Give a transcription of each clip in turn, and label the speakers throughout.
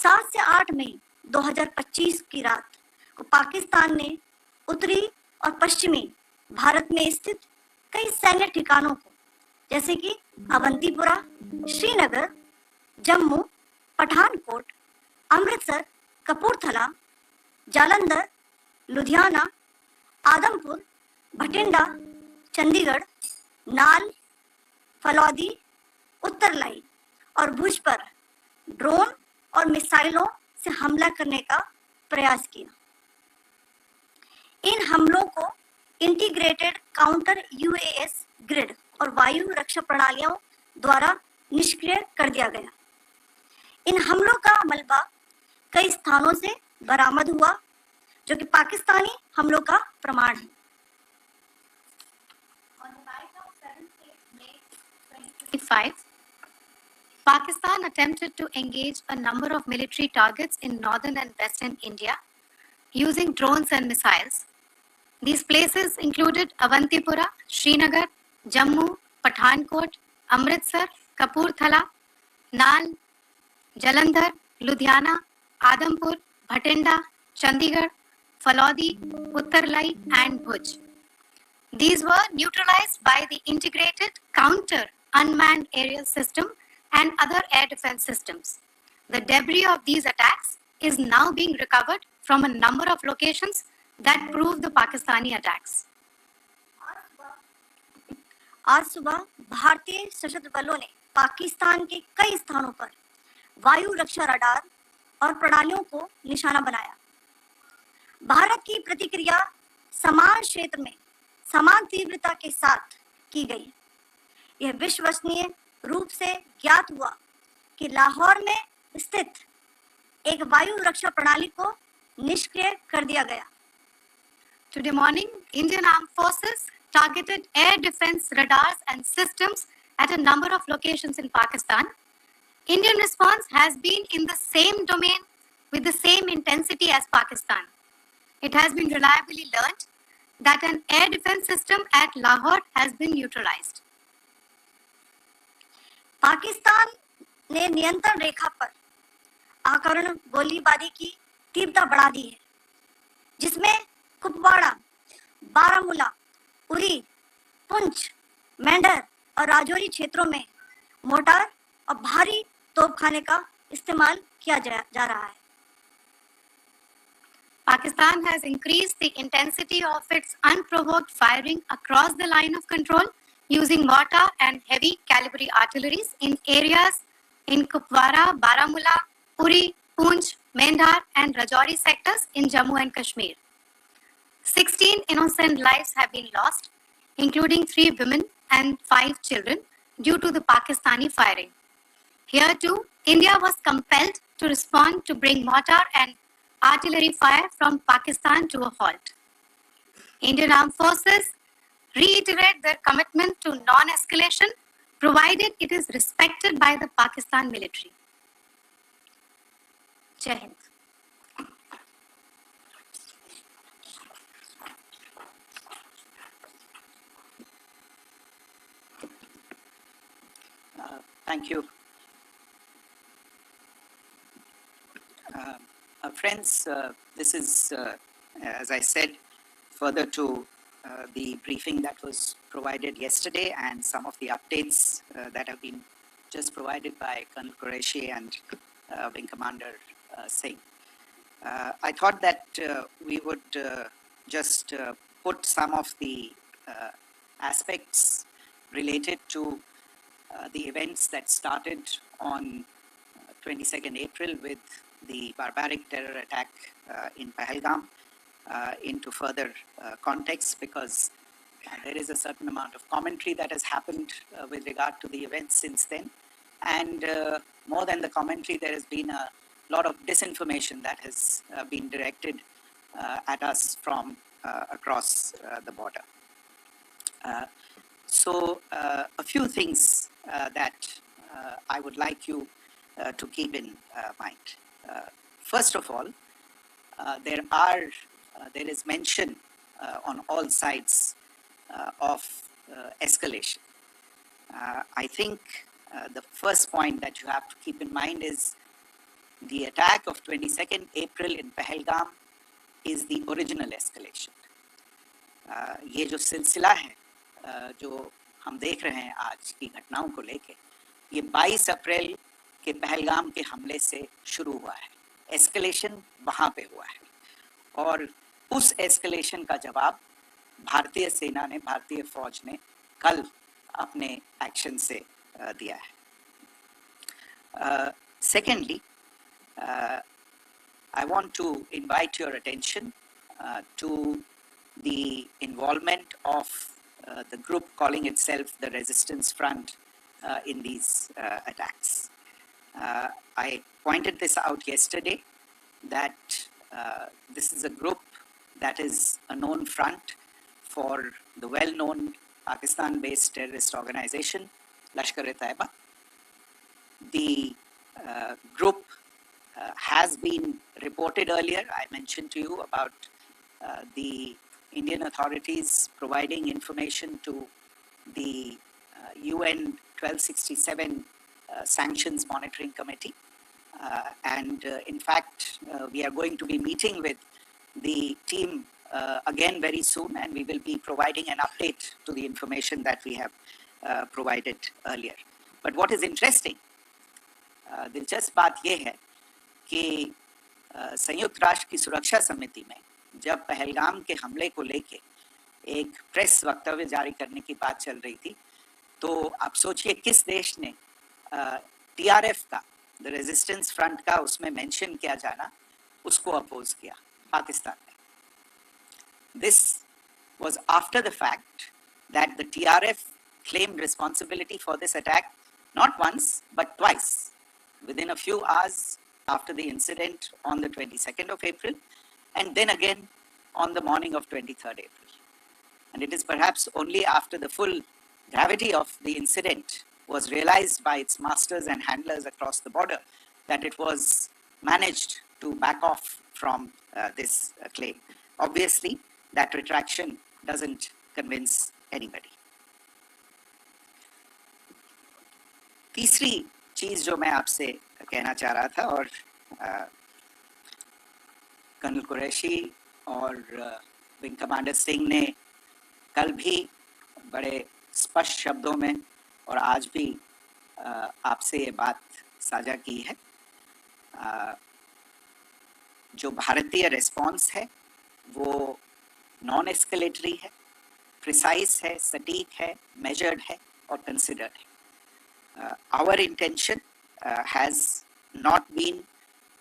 Speaker 1: 7 से 8 मई 2025 की रात को पाकिस्तान ने उत्तरी और पश्चिमी भारत में स्थित कई सैन्य ठिकानों को जैसे कि अवंतीपुरा, श्रीनगर, जम्मू, पठानकोट, अमृतसर, कपूरथला, जालंधर, लुधियाना, आदमपुर, भटिंडा, चंडीगढ़, नाल, फलौदी, उत्तरलाई और भुज पर ड्रोन और मिसाइलों से हमला करने का प्रयास किया। इन हमलों को इंटीग्रेटेड काउंटर यूएएस ग्रिड और वायु रक्षा प्रणालियों द्वारा निष्क्रिय कर दिया गया। इन हमलों का मलबा कई स्थानों से बरामद हुआ, जो कि पाकिस्तानी हमलों का प्रमाण है।
Speaker 2: Pakistan attempted to engage a number of military targets in northern and western India using drones and missiles. These places included Avantipura, Srinagar, Jammu, Pathankot, Amritsar, Kapurthala, Nal, Jalandhar, Ludhiana, Adampur, Bhatinda, Chandigarh, Falodi, Uttarlai, and Bhuj. These were neutralized by the integrated counter unmanned aerial system and other air defense systems. The debris of these attacks is now being recovered from a number of locations that prove the Pakistani attacks.
Speaker 1: आज सुबह भारतीय सशस्त्र बलों ने पाकिस्तान के कई स्थानों पर वायु रक्षा रडार और प्रणालियों को निशाना बनाया। भारत की प्रतिक्रिया समान क्षेत्र में समान तीव्रता के साथ की गई। यह विश्वसनीय रूप से ज्ञात हुआ कि लाहौर में स्थित एक वायु रक्षा प्रणाली को निष्क्रिय कर दिया गया।
Speaker 2: Today morning, Indian Armed Forces targeted air defense radars and systems at a number of locations in Pakistan. Indian response has been in the same domain with the same intensity as Pakistan. It has been reliably learnt that an air defense system at Lahore has been neutralized.
Speaker 1: Pakistan ने नियंत्रण रेखा पर आकरण गोलीबारी की तीव्रता बढ़ा दी है, जिसमें कुपवाड़ा, बारामूला, उरी, पुंछ, मेंढर और राजौरी क्षेत्रों में मोर्टार और भारी तोपखाने का इस्तेमाल किया जा रहा है।
Speaker 2: Pakistan has increased the intensity of its unprovoked firing across the line of control using mortar and heavy calibre artilleries in areas in Kupwara, Baramulla, Uri, Poonch, Mendhar and Rajouri sectors in Jammu and Kashmir. 16 innocent lives have been lost, including 3 women and 5 children, due to the Pakistani firing. Here too, India was compelled to respond to bring mortar and artillery fire from Pakistan to a halt. Indian Armed Forces reiterate their commitment to non-escalation, provided it is respected by the Pakistan military. Jai Hind.
Speaker 3: Thank you. Friends, this is, as I said, further to the briefing that was provided yesterday and some of the updates that have been just provided by Colonel Qureshi and Wing Commander Singh. I thought that we would just put some of the aspects related to the events that started on 22nd April with the barbaric terror attack in Pahalgam into further context, because there is a certain amount of commentary that has happened with regard to the events since then. And more than the commentary, there has been a lot of disinformation that has been directed at us from across the border. So a few things that I would like you to keep in mind. First of all, there is mention on all sides of escalation. I think the first point that you have to keep in mind is the attack of 22nd April in Pahalgam is the original escalation. ये जो सिलसिला है जो हम देख रहे हैं आज की घटनाओं को लेके, ये 22 अप्रैल के पहलगाम के हमले से शुरू हुआ है. एस्केलेशन वहाँ पे हुआ है और उस एस्केलेशन का जवाब भारतीय सेना ने, भारतीय फौज ने कल अपने एक्शन से दिया है. Secondly, I want to invite your attention to the involvement of the group calling itself the Resistance Front in these attacks. I pointed this out yesterday that this is a group that is a known front for the well-known Pakistan-based terrorist organization, Lashkar-e-Taiba. The group has been reported earlier. I mentioned to you about the Indian authorities providing information to the UN 1267 Sanctions Monitoring Committee. And in fact, we are going to be meeting with the team again very soon, and we will be providing an update to the information that we have provided earlier. But what is interesting, दिलचस्प बात यह है कि संयुक्त राष्ट्र की सुरक्षा समिति में जब पहलगाम के हमले को लेके एक प्रेस वक्तव्य जारी करने की बात चल रही थी, तो आप सोचिए किस देश ने टीआरएफ का, द रेजिस्टेंस फ्रंट का उसमें मेंशन किया जाना, उसको अपोज किया, पाकिस्तान ने. This was after the fact that the TRF claimed responsibility for this attack not once but twice, within a few hours after the incident on the 22nd of April, and then again on the morning of 23rd April. And it is perhaps only after the full gravity of the incident was realized by its masters and handlers across the border that it was managed to back off from this claim. Obviously, that retraction doesn't convince anybody. तीसरी चीज जो मैं आपसे कहना चाह रहा था, और कर्नल कुरैशी और विंग कमांडर सिंह ने कल भी बड़े स्पष्ट शब्दों में और आज भी आपसे ये बात साझा की है. जो भारतीय रिस्पॉन्स है वो नॉन एस्केलेटरी है, प्रिसाइज है, सटीक है, मेजर्ड है और कंसिडर्ड है. Our intention has not been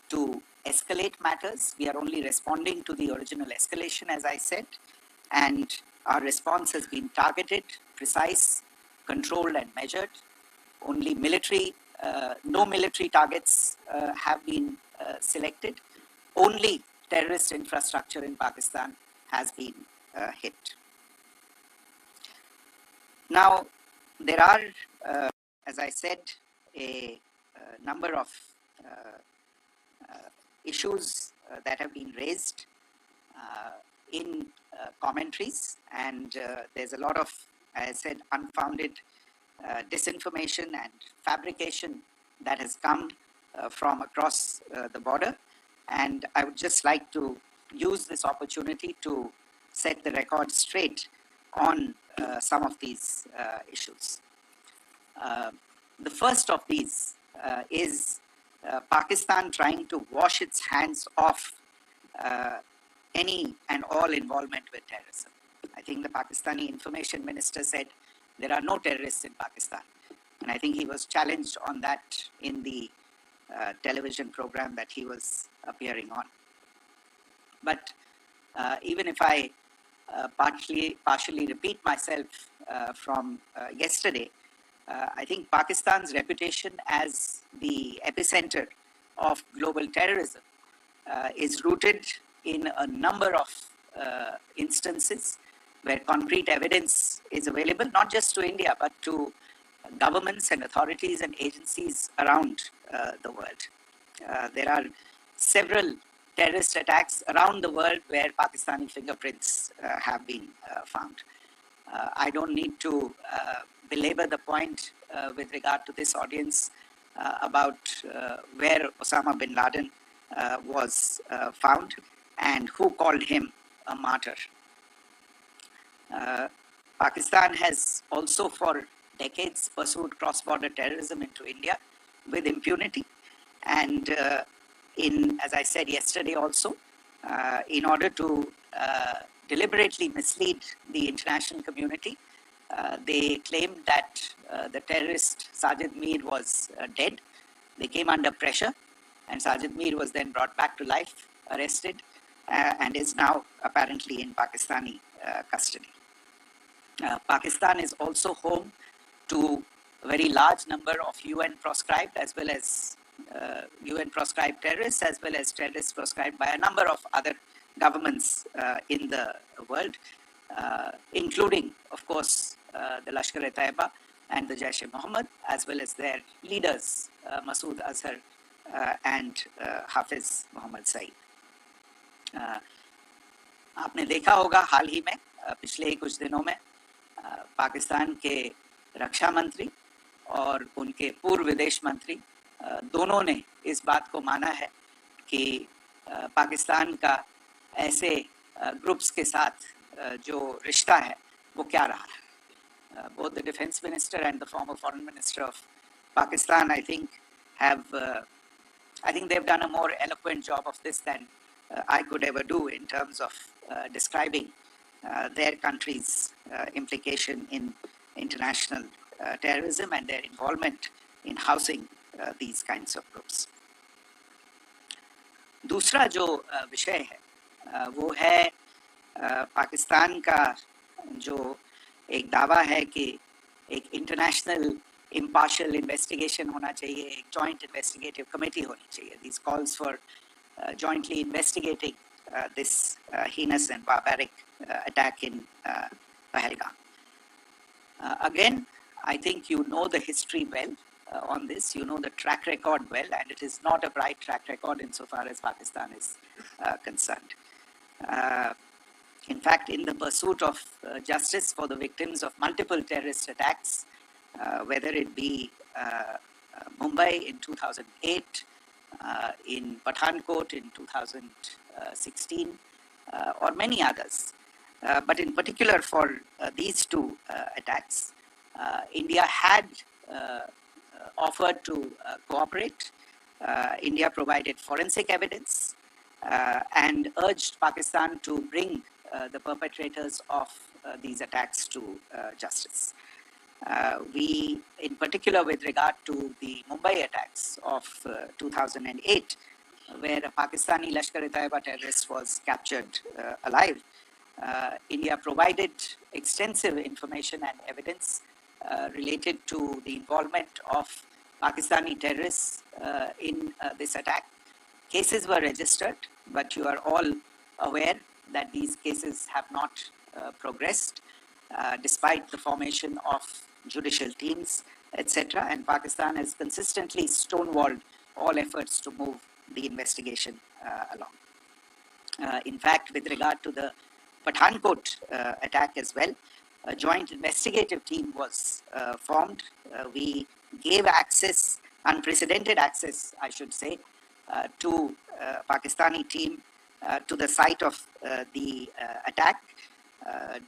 Speaker 3: to escalate matters. We are only responding to the original escalation, as I said, and our response has been targeted, precise, controlled and measured. Only military, no military targets have been selected. Only terrorist infrastructure in Pakistan has been hit. Now, there are, as I said, a number of issues that have been raised in commentaries, and there's a lot of, as I said, unfounded disinformation and fabrication that has come from across the border. And I would just like to use this opportunity to set the record straight on some of these issues. The first of these is Pakistan trying to wash its hands off any and all involvement with terrorism. I think the Pakistani information minister said there are no terrorists in Pakistan. And I think he was challenged on that in the television program that he was appearing on. But even if I partially repeat myself from yesterday, I think Pakistan's reputation as the epicenter of global terrorism is rooted in a number of instances where concrete evidence is available, not just to India, but to governments and authorities and agencies around the world. There are several terrorist attacks around the world where Pakistani fingerprints have been found. I don't need to belabor the point with regard to this audience about where Osama bin Laden was found and who called him a martyr. Pakistan has also for decades pursued cross-border terrorism into India with impunity. And as I said yesterday also, in order to deliberately mislead the international community, they claimed that the terrorist Sajid Mir was dead. They came under pressure, and Sajid Mir was then brought back to life, arrested, and is now apparently in Pakistani custody. Pakistan is also home to a very large number of UN proscribed as well as UN proscribed terrorists, as well as terrorists proscribed by a number of other governments in the world, including, of course, the Lashkar-e-Taiba and the Jaish-e-Mohammed, as well as their leaders, Masood Azhar and Hafiz Mohammed Saeed. आपने देखा होगा हाल ही में पिछले ही कुछ दिनों में पाकिस्तान के रक्षा मंत्री और उनके पूर्व विदेश मंत्री दोनों ने इस बात को माना है कि पाकिस्तान का ऐसे ग्रुप्स के साथ जो रिश्ता है वो क्या रहा है. Both the defense minister and the former foreign minister of Pakistan, I think they've done a more eloquent job of this than I could ever do in terms of describing their country's implication in international terrorism and their involvement in housing these kinds of groups. दूसरा जो विषय है वो है पाकिस्तान का जो एक दावा है कि एक इंटरनेशनल impartial investigation होना चाहिए, एक joint investigative committee होनी चाहिए. These calls for jointly investigating this heinous and barbaric attack in Pahalgam. Again, I think you know the history well on this. You know the track record well, and it is not a bright track record insofar as Pakistan is concerned. In fact, in the pursuit of justice for the victims of multiple terrorist attacks, whether it be Mumbai in 2008, in Pathankot in 2016, or many others. But in particular for these two attacks, India had offered to cooperate. India provided forensic evidence and urged Pakistan to bring the perpetrators of these attacks to justice. We, in particular with regard to the Mumbai attacks of 2008, where a Pakistani Lashkar-e-Taiba terrorist was captured alive, India provided extensive information and evidence related to the involvement of Pakistani terrorists in this attack. Cases were registered, but you are all aware that these cases have not progressed despite the formation of judicial teams, etc. And Pakistan has consistently stonewalled all efforts to move the investigation along. In fact, with regard to the Pathankot attack as well, a joint investigative team was formed. We gave access, unprecedented access, I should say, to Pakistani team to the site of the attack.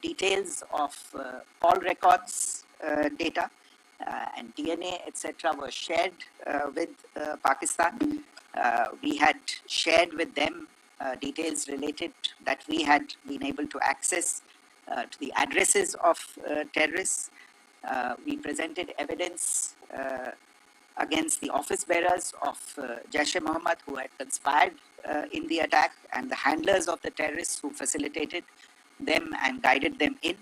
Speaker 3: Details of call records data and DNA, etc. were shared with Pakistan. We had shared with them details related that we had been able to access to the addresses of terrorists. We presented evidence against the office bearers of Jaish-e-Mohammed who had conspired in the attack, and the handlers of the terrorists who facilitated them and guided them in.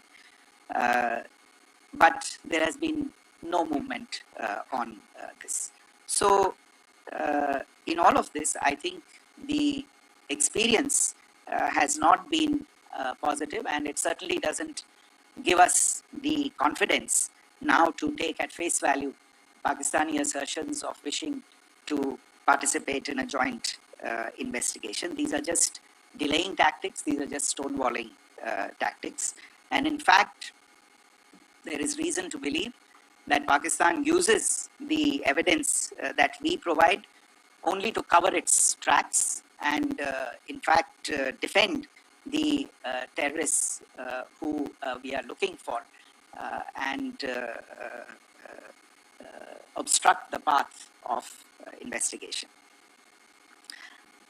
Speaker 3: But there has been no movement on this. So in all of this, I think the experience has not been positive, and it certainly doesn't give us the confidence now to take at face value Pakistani assertions of wishing to participate in a joint investigation. These are just delaying tactics. These are just stonewalling tactics. And in fact, there is reason to believe that Pakistan uses the evidence that we provide only to cover its tracks and, in fact, defend the terrorists who we are looking for and obstruct the path of investigation.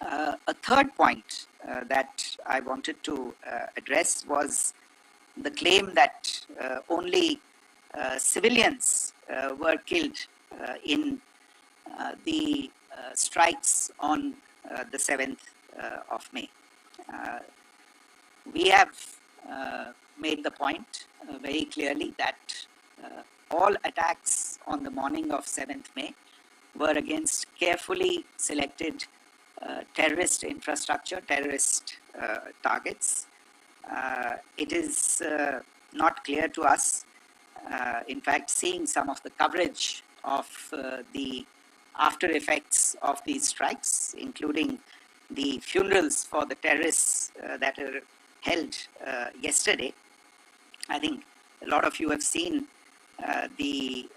Speaker 3: A third point that I wanted to address was the claim that only civilians were killed in the strikes on the 7th of May. We have made the point very clearly that all attacks on the morning of 7th May were against carefully selected terrorist infrastructure, terrorist targets. It is not clear to us, in fact, seeing some of the coverage of the after effects of these strikes, including the funerals for the terrorists that are held yesterday. I think a lot of you have seen the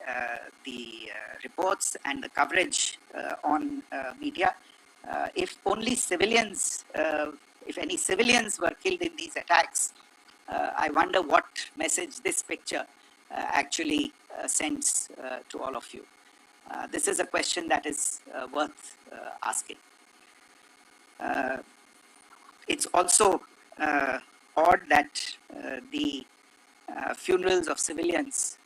Speaker 3: reports and the coverage on media. If only civilians, if any civilians were killed in these attacks, I wonder what message this picture actually sends to all of you. This is a question that is worth asking. It's also odd that the funerals of civilians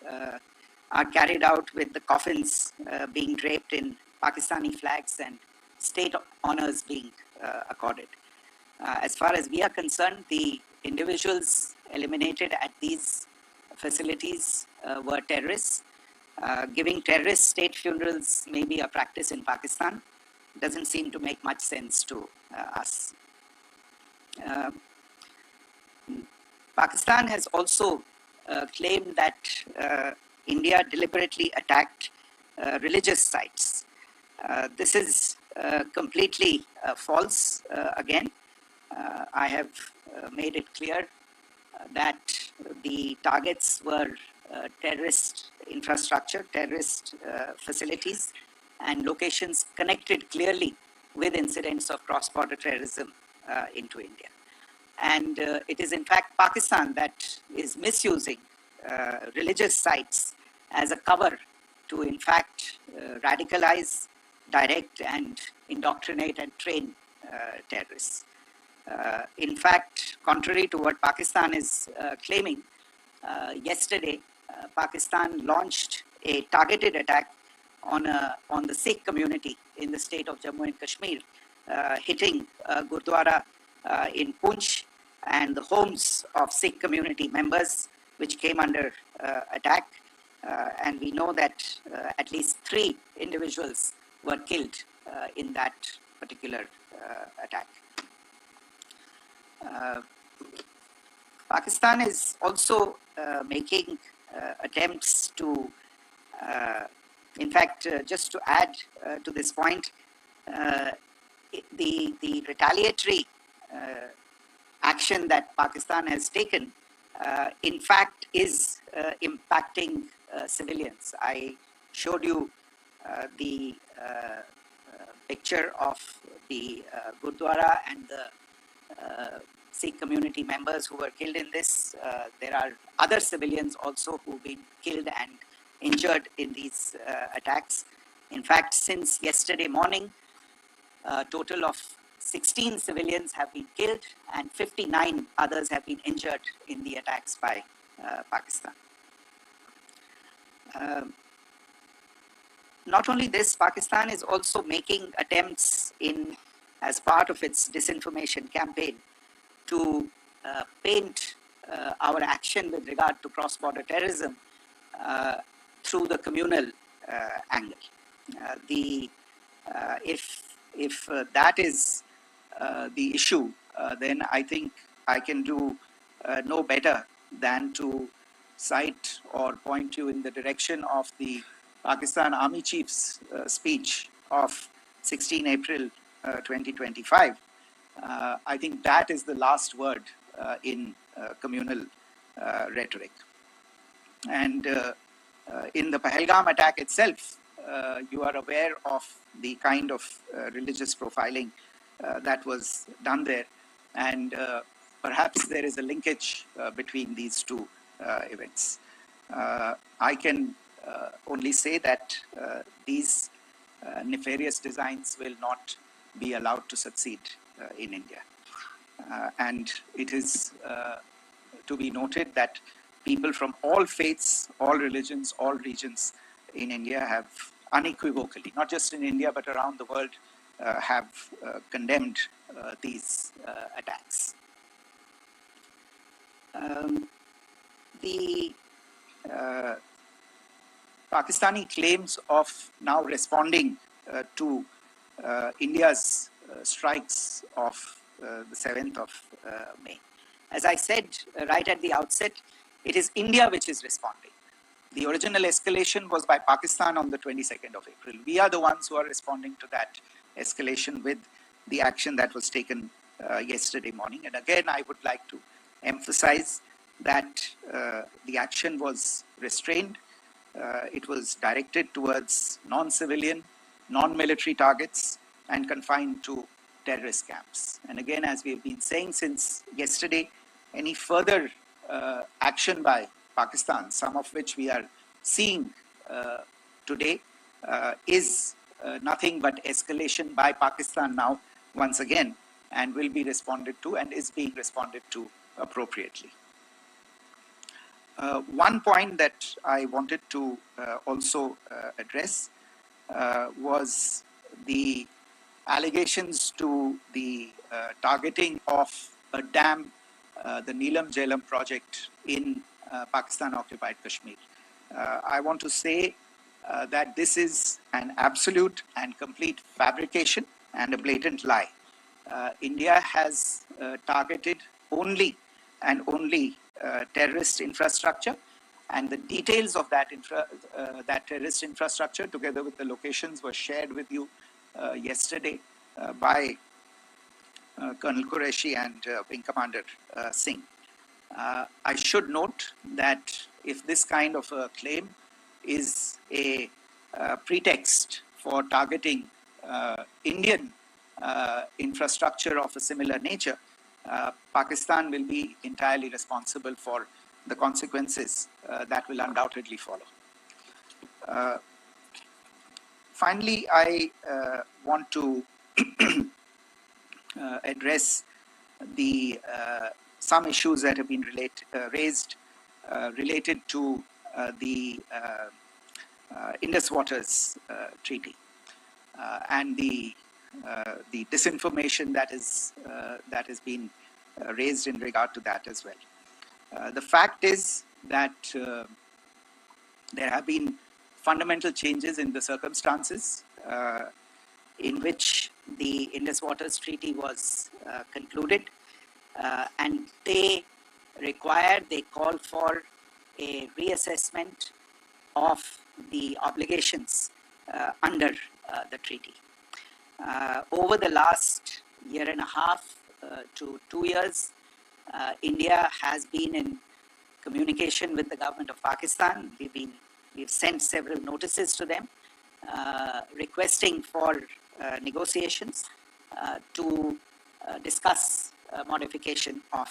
Speaker 3: are carried out with the coffins being draped in Pakistani flags and state honors being accorded. As far as we are concerned, the individuals eliminated at these facilities were terrorists. Giving terrorist state funerals may be a practice in Pakistan. Doesn't seem to make much sense to us. Pakistan has also claimed that India deliberately attacked religious sites. This is completely false again. I have made it clear that the targets were terrorist infrastructure, terrorist facilities, and locations connected clearly with incidents of cross-border terrorism into India. And it is in fact Pakistan that is misusing religious sites as a cover to in fact radicalize, direct and indoctrinate and train terrorists. In fact, contrary to what Pakistan is claiming, yesterday Pakistan launched a targeted attack on the Sikh community in the state of Jammu and Kashmir, hitting Gurdwara in Poonch and the homes of Sikh community members, which came under attack. And we know that at least 3 individuals were killed in that particular attack. Pakistan is also making attempts to, in fact, just to add to this point, the retaliatory action that Pakistan has taken, in fact, is impacting civilians. I showed you the picture of the Gurdwara and the Sikh community members who were killed in this. There are other civilians also who've been killed and injured in these attacks. In fact, since yesterday morning, a total of 16 civilians have been killed and 59 others have been injured in the attacks by Pakistan. Not only this, Pakistan is also making attempts as part of its disinformation campaign to paint our action with regard to cross-border terrorism through the communal angle. If that is the issue, then I think I can do no better than to cite or point you in the direction of the Pakistan Army Chief's speech of 16 April 2025. I think that is the last word in communal rhetoric. And In the Pahalgam attack itself, you are aware of the kind of religious profiling that was done there, and perhaps there is a linkage between these two events. I can only say that these nefarious designs will not be allowed to succeed in India. And it is to be noted that people from all faiths, all religions, all regions in India have unequivocally, not just in India but around the world, have condemned these attacks. The Pakistani claims of now responding to India's strikes of the 7th of May. As I said right at the outset, it is India which is responding. The original escalation was by Pakistan on the 22nd of April. We are the ones who are responding to that escalation with the action that was taken yesterday morning. And again, I would like to emphasize that the action was restrained. It was directed towards non-civilian, non-military targets and confined to terrorist camps. And again, as we have been saying since yesterday, any further action by Pakistan, some of which we are seeing today, is nothing but escalation by Pakistan now, once again, and will be responded to and is being responded to appropriately. One point that I wanted to also address was the allegations to the targeting of a dam, the Neelam Jhelum project in Pakistan-occupied Kashmir. I want to say that this is an absolute and complete fabrication and a blatant lie. India has targeted only and only terrorist infrastructure, and the details of that terrorist infrastructure, together with the locations, were shared with you yesterday by Colonel Qureshi and Wing Commander Singh. I should note that if this kind of a claim is a pretext for targeting Indian infrastructure of a similar nature, Pakistan will be entirely responsible for the consequences that will undoubtedly follow. Finally, I want to address the some issues that have been raised related to the Indus Waters Treaty and the disinformation that has been raised in regard to that as well. The fact is that there have been fundamental changes in the circumstances in which the Indus Waters Treaty was concluded, and they call for a reassessment of the obligations under the treaty. Over the last year and a half to 2 years, India has been in communication with the government of Pakistan. We've sent several notices to them requesting for negotiations to discuss modification of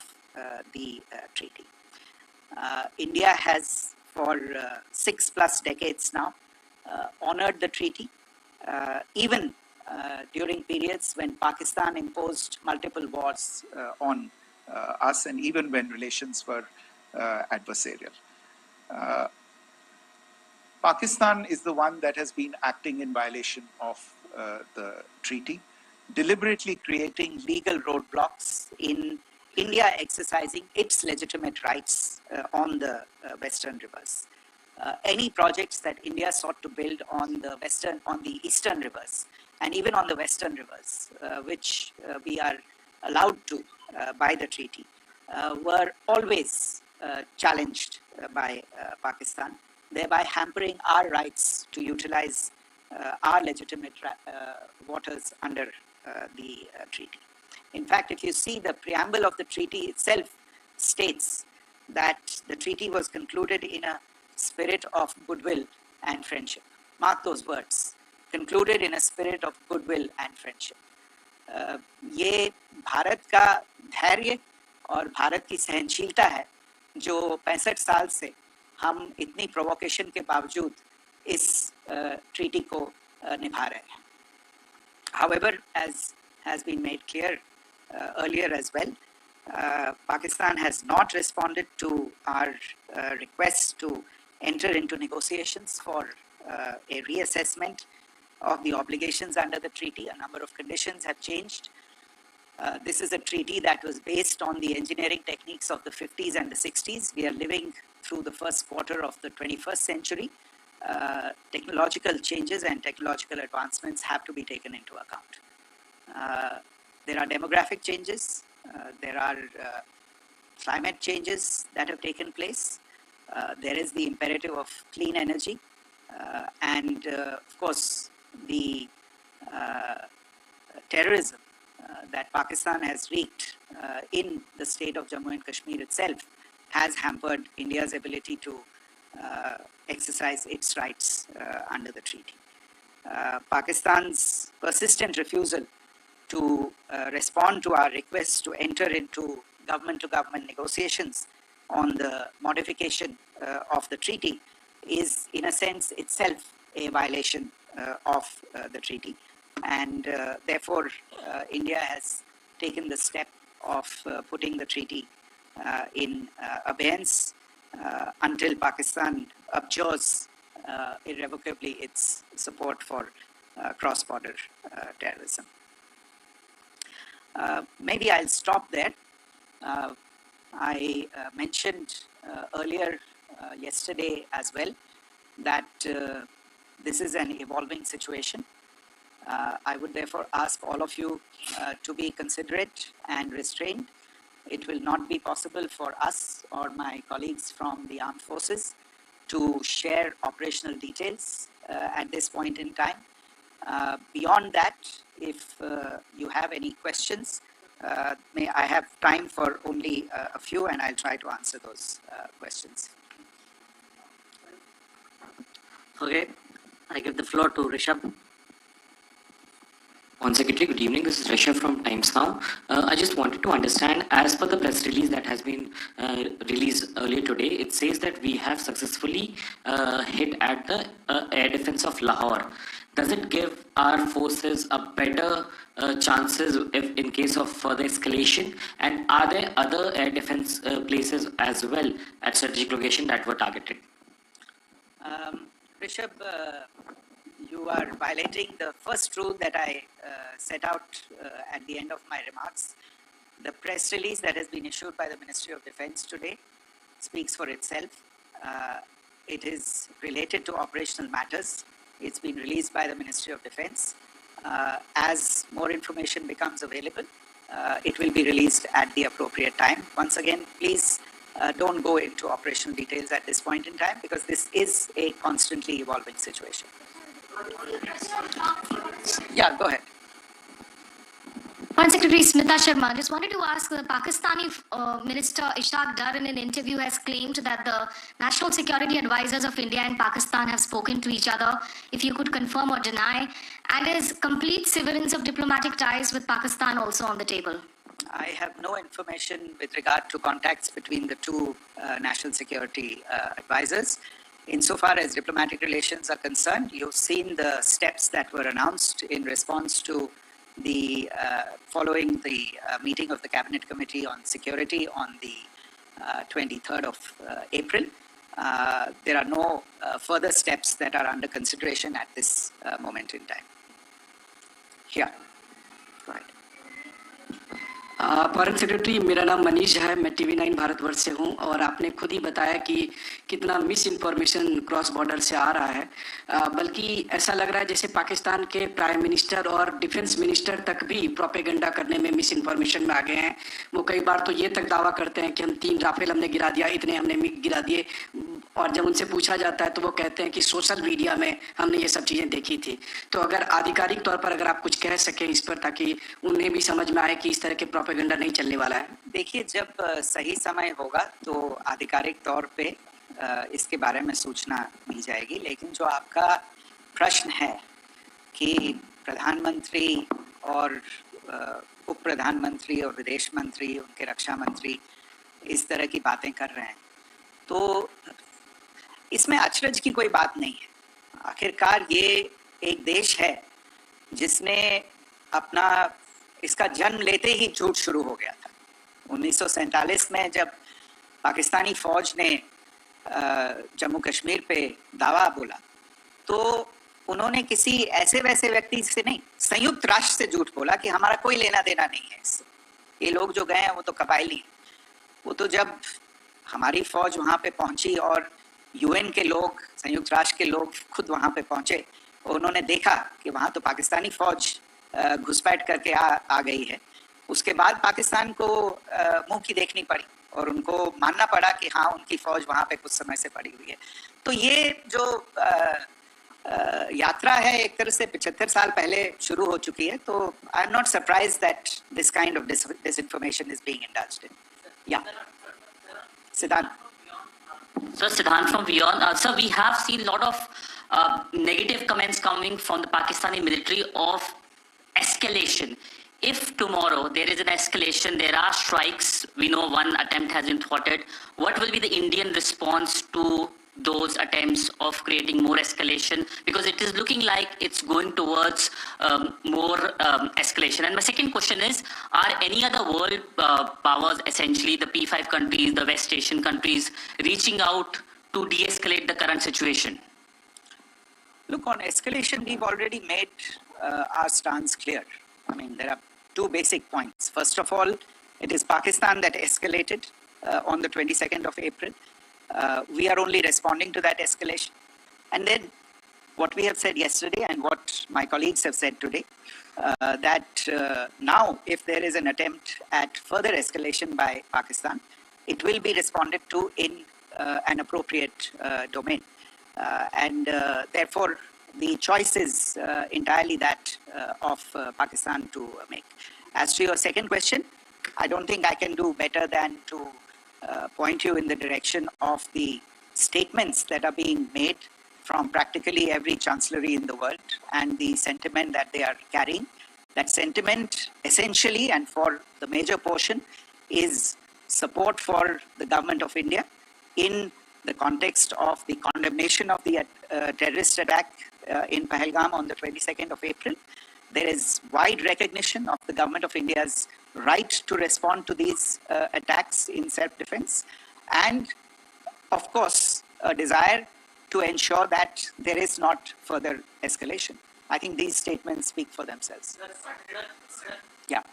Speaker 3: the treaty. India has for 6+ decades now honored the treaty, even during periods when Pakistan imposed multiple wars on us, and even when relations were adversarial. Pakistan is the one that has been acting in violation of the treaty, deliberately creating legal roadblocks in India exercising its legitimate rights on the western rivers. Any projects that India sought to build on the eastern rivers and even on the western rivers, which we are allowed to by the treaty, were always challenged by Pakistan, thereby hampering our rights to utilize our legitimate waters under the treaty. In fact, if you see, the preamble of the treaty itself states that the treaty was concluded in a spirit of goodwill and friendship. Mark those words. Concluded in a spirit of goodwill and friendship. ये भारत का धैर्य और भारत की सहनशीलता है जो 65 साल से हम इतनी प्रोवोकेशन के बावजूद इस ट्रीटी को निभा रहे हैं. However, as has been made clear earlier as well, Pakistan has not responded to our requests to enter into negotiations for a reassessment of the obligations under the treaty. A number of conditions have changed. This is a treaty that was based on the engineering techniques of the 50s and the 60s. We are living through the first quarter of the 21st century. Technological changes and technological advancements have to be taken into account. There are demographic changes. There are climate changes that have taken place. There is the imperative of clean energy. And of course, the terrorism that Pakistan has wreaked in the state of Jammu and Kashmir itself has hampered India's ability to exercise its rights under the treaty. Pakistan's persistent refusal to respond to our requests to enter into government-to-government negotiations on the modification of the treaty is, in a sense, itself a violation of the treaty. And therefore, India has taken the step of putting the treaty in abeyance until Pakistan abjures irrevocably its support for cross-border terrorism. Maybe I'll stop there. I mentioned earlier yesterday as well that this is an evolving situation. I would therefore ask all of you to be considerate and restrained. It will not be possible for us or my colleagues from the armed forces to share operational details at this point in time. Beyond that, if you have any questions, may I have time for only a few, and I'll try to answer those questions.
Speaker 4: Okay, I give the floor to Rishabh.
Speaker 5: On Secretary, good evening. This is Rishabh from Times Now. I just wanted to understand, as per the press release that has been released earlier today, it says that we have successfully hit at the air defense of Lahore. Does it give our forces a better chances if in case of further escalation? And are there other air defense places as well at strategic location that were targeted?
Speaker 3: Rishabh, you are violating the first rule that I set out at the end of my remarks. The press release that has been issued by the Ministry of Defense today speaks for itself. It is related to operational matters. It's been released by the Ministry of Defense. As more information becomes available, it will be released at the appropriate time. Once again, please don't go into operational details at this point in time because this is a constantly evolving situation. Yeah, go ahead.
Speaker 6: Foreign Secretary Smita Sharma, just wanted to ask, the Pakistani Minister Ishaq Dar in an interview has claimed that the national security advisors of India and Pakistan have spoken to each other. If you could confirm or deny, and is complete severance of diplomatic ties with Pakistan also on the table?
Speaker 3: I have no information with regard to contacts between the two national security advisors. Insofar as diplomatic relations are concerned, you've seen the steps that were announced in response to the following the meeting of the Cabinet Committee on Security on the 23rd of April. There are no further steps that are under consideration at this moment in time. Here, go ahead.
Speaker 4: Foreign secretary, मेरा नाम मनीष है, मैं TV9 Bharatvarsh से हूं और आपने खुद ही बताया कि कितना मिस इन्फॉर्मेशन क्रॉस बॉर्डर से आ रहा है, बल्कि ऐसा लग रहा है जैसे पाकिस्तान के प्राइम मिनिस्टर और डिफेंस मिनिस्टर तक भी प्रोपेगेंडा करने में मिस इन्फॉर्मेशन में आ गए हैं. वो कई बार तो ये तक दावा करते हैं कि हम 3 राफेल हमने गिरा दिया, इतने हमने मिग गिरा दिए, और जब उनसे पूछा जाता है तो वो कहते हैं कि सोशल मीडिया में हमने ये सब चीज़ें देखी थी. तो अगर आधिकारिक तौर पर अगर आप कुछ कह सकें इस पर, ताकि उन्हें भी समझ में आए कि इस तरह के प्रोपेगेंडा नहीं चलने वाला है.
Speaker 3: देखिए, जब सही समय होगा तो आधिकारिक तौर पे इसके बारे में सूचना मिल जाएगी। लेकिन जो आपका प्रश्न है कि प्रधानमंत्री और उप प्रधानमंत्री और विदेश मंत्री, उनके रक्षा मंत्री इस तरह की बातें कर रहे हैं, तो इसमें अचरज की कोई बात नहीं है। आखिरकार ये एक देश है जिसने अपना इसका जन्म लेते ही झूठ शुरू हो गया था। 1947 में जब पाकिस्तानी फौज ने जम्मू कश्मीर पे दावा बोला, तो उन्होंने किसी ऐसे वैसे व्यक्ति से नहीं, संयुक्त राष्ट्र से झूठ बोला कि हमारा कोई लेना देना नहीं है इससे। ये लोग जो गए हैं वो तो कबायली हैं। वो तो जब हमारी फौज वहाँ पे पहुंची और यूएन के लोग, संयुक्त राष्ट्र के लोग खुद वहाँ पे पहुंचे, उन्होंने देखा कि वहाँ तो पाकिस्तानी फौज घुसपैठ करके आ गई है, उसके बाद पाकिस्तान को मुंह की देखनी पड़ी और उनको मानना पड़ा कि हाँ, उनकी फौज वहाँ पे कुछ समय से पड़ी हुई है। तो ये जो यात्रा है एक तरह से 75 साल पहले शुरू हो चुकी है। तो I am not surprised that this kind of disinformation is being indulged in. Yeah. Siddhant.
Speaker 5: So Siddhant from Beyond. Sir, we have seen a lot of negative comments coming from the Pakistani military of escalation. If tomorrow there is an escalation, there are strikes, we know one attempt has been thwarted, what will be the Indian response to those attempts of creating more escalation? Because it is looking like it's going towards more escalation. And my second question is, are any other world powers, essentially the P5 countries, the West Asian countries, reaching out to de-escalate the current situation?
Speaker 3: Look, on escalation, we've already made our stance clear. I mean, there are two basic points. First of all, it is Pakistan that escalated on the 22nd of April. We are only responding to that escalation. And then what we have said yesterday and what my colleagues have said today, that now if there is an attempt at further escalation by Pakistan, it will be responded to in an appropriate domain. And therefore, the choice is entirely that of Pakistan to make. As to your second question, I don't think I can do better than to point you in the direction of the statements that are being made from practically every chancellery in the world and the sentiment that they are carrying. That sentiment essentially and for the major portion is support for the government of India in the context of the condemnation of the terrorist attack in Pahalgam on the 22nd of April. There is wide recognition of the government of India's right to respond to these attacks in self-defense, and of course a desire to ensure that there is not further escalation. I think these statements speak for themselves. Yeah.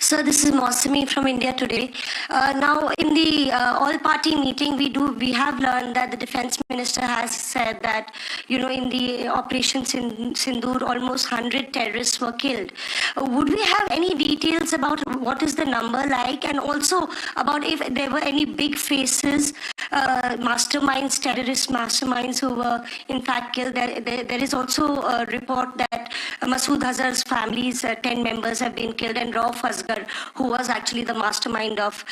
Speaker 6: Sir, this is Mosami from India Today. Now, in the all-party meeting, we have learned that the defense minister has said that, in the Operation Sindoor, almost 100 terrorists were killed. Would we have any details about what is the number like, and also about if there were any big faces, masterminds, terrorist masterminds who were in fact killed? There is also a report that Masood Azhar's family's 10 members have been killed, and Rauf Asghar, who was actually the mastermind of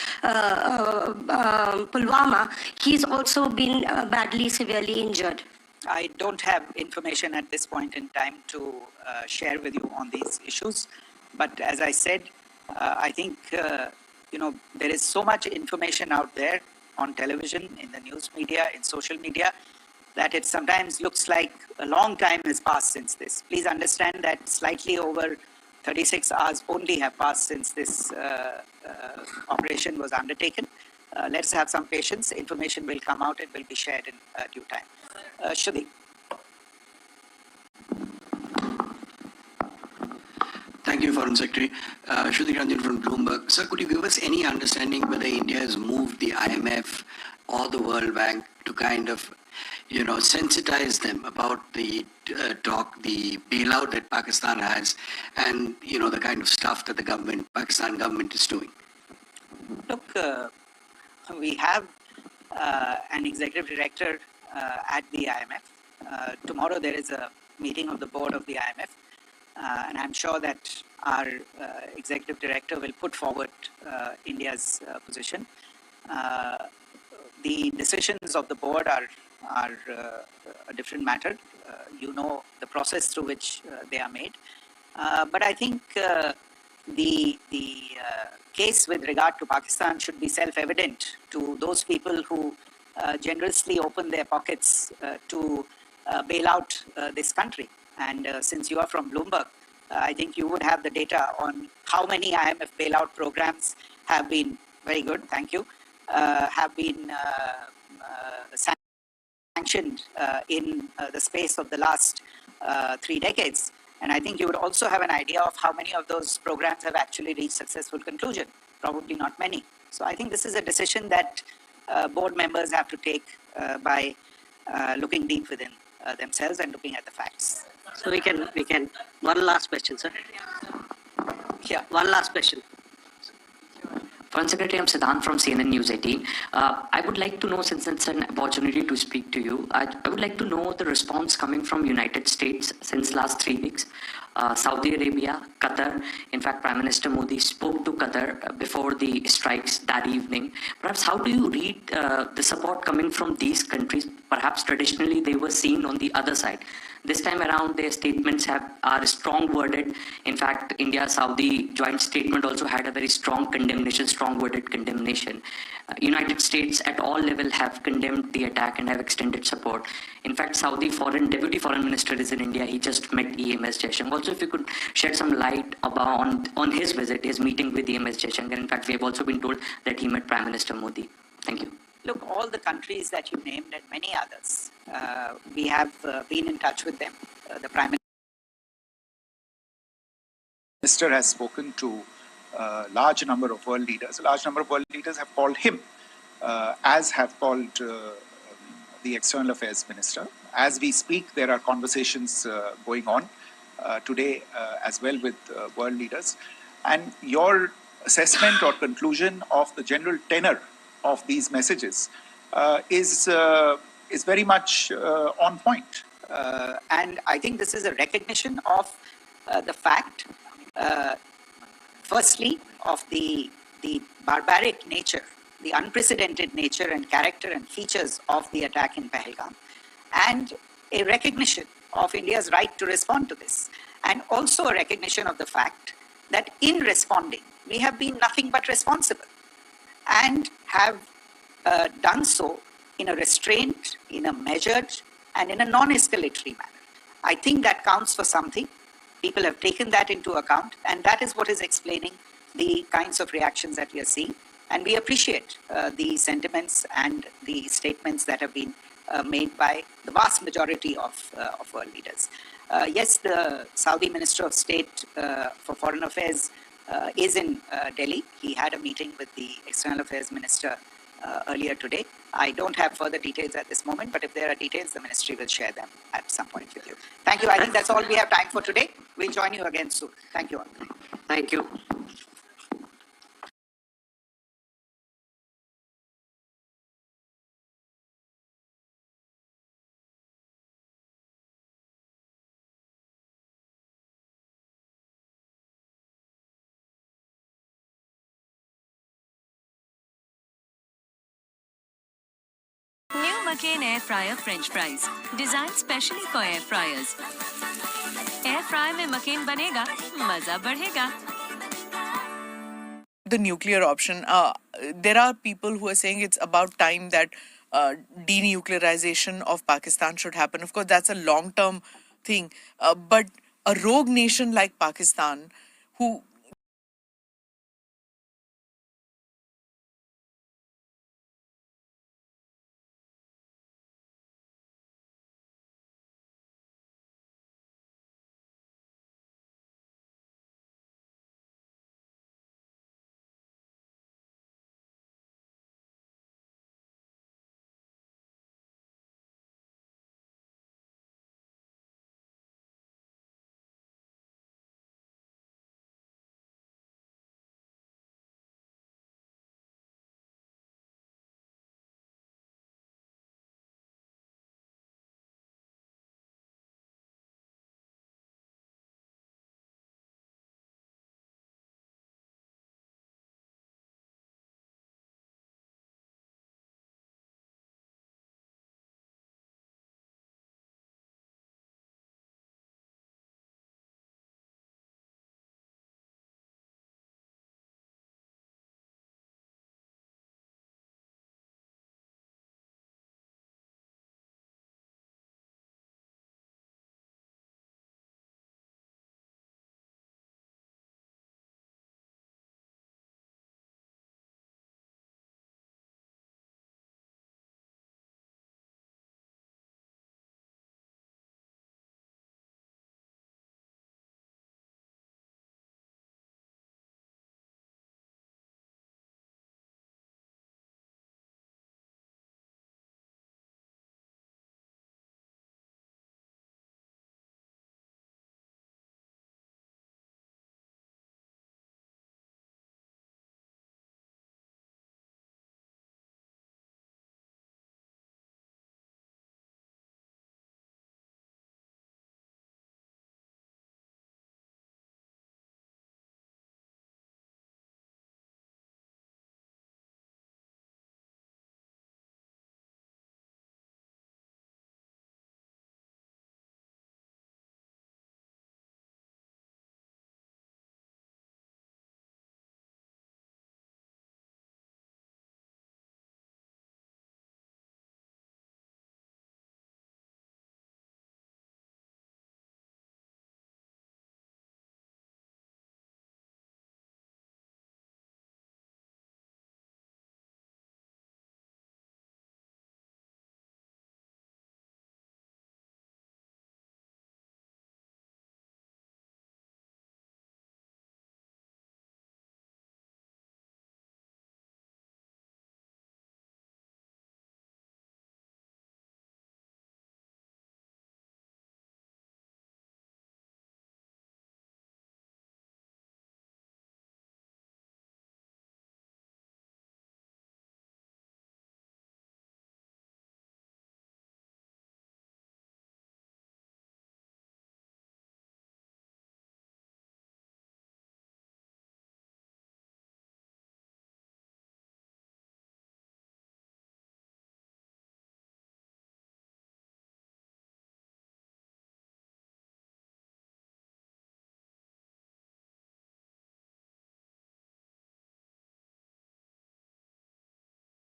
Speaker 6: Pulwama, he's also been badly, severely injured.
Speaker 3: I don't have information at this point in time to share with you on these issues. But as I said, I think, there is so much information out there on television, in the news media, in social media, that it sometimes looks like a long time has passed since this. Please understand that slightly over 36 hours only have passed since this operation was undertaken. Let's have some patience. Information will come out and will be shared in due time. Shruti.
Speaker 7: Thank you, Foreign Secretary. Shruti Ranjan from Bloomberg. Sir, could you give us any understanding whether India has moved the IMF or the World Bank to kind of, sensitize them about the the bailout that Pakistan has, and, the kind of stuff that the Pakistan government is doing?
Speaker 3: Look, we have an executive director at the IMF. Tomorrow there is a meeting of the board of the IMF, and I'm sure that our executive director will put forward India's position. the decisions of the board are a different matter. You know the process through which they are made. But I think the case with regard to Pakistan should be self-evident to those people who generously open their pockets to bail out this country. And since you are from Bloomberg, I think you would have the data on how many IMF bailout programs have been, very good, thank you, have been sanctioned in the space of the last 3 decades. And I think you would also have an idea of how many of those programs have actually reached successful conclusion. Probably not many. So I think this is a decision that board members have to take by looking deep within themselves and looking at the facts.
Speaker 8: So we can, one last question, sir.
Speaker 3: Yeah.
Speaker 8: One last question.
Speaker 4: Foreign Secretary, I'm Siddhant from CNN News 18. I would like to know, since it's an opportunity to speak to you, I would like to know the response coming from United States since last 3 weeks. Saudi Arabia, Qatar. In fact, Prime Minister Modi spoke to Qatar before the strikes that evening. Perhaps how do you read the support coming from these countries? Perhaps traditionally they were seen on the other side. This time around, their statements are strong worded. In fact, India-Saudi joint statement also had a very strong condemnation, strong worded condemnation. United States at all level have condemned the attack and have extended support. In fact, Saudi Deputy Foreign Minister is in India. He just met EMS Jaishankar. Also, if you could shed some light on his visit, his meeting with EMS Jaishankar. In fact, we have also been told that he met Prime Minister Modi. Thank you.
Speaker 3: Look, all the countries that you named and many others, we have been in touch with them. The Prime
Speaker 9: Minister has spoken to a large number of world leaders. A large number of world leaders have called him, as have called the External Affairs Minister. As we speak, there are conversations going on today as well with world leaders. And your assessment or conclusion of the general tenor of these messages is very much on point.
Speaker 3: And I think this is a recognition of the fact, firstly, of the barbaric nature, the unprecedented nature and character and features of the attack in Pahalgam, and a recognition of India's right to respond to this, and also a recognition of the fact that in responding, we have been nothing but responsible, and have done so in a restrained, in a measured, and in a non-escalatory manner. I think that counts for something. People have taken that into account, and that is what is explaining the kinds of reactions that we are seeing. And we appreciate the sentiments and the statements that have been made by the vast majority of world leaders. Yes, the Saudi Minister of State for Foreign Affairs is in Delhi. He had a meeting with the External Affairs Minister earlier today. I don't have further details at this moment, but if there are details, the ministry will share them at some point with you. Thank you. I think that's all we have time for today. We'll join you again soon. Thank you all.
Speaker 8: Thank you.
Speaker 10: New McCain Air Fryer French Fries, designed specially for air fryers. Air fry में McCain बनेगा, मजा बढ़ेगा.
Speaker 11: The nuclear option. There are people who are saying it's about time that denuclearization of Pakistan should happen. Of course, that's a long-term thing. But a rogue nation like Pakistan, who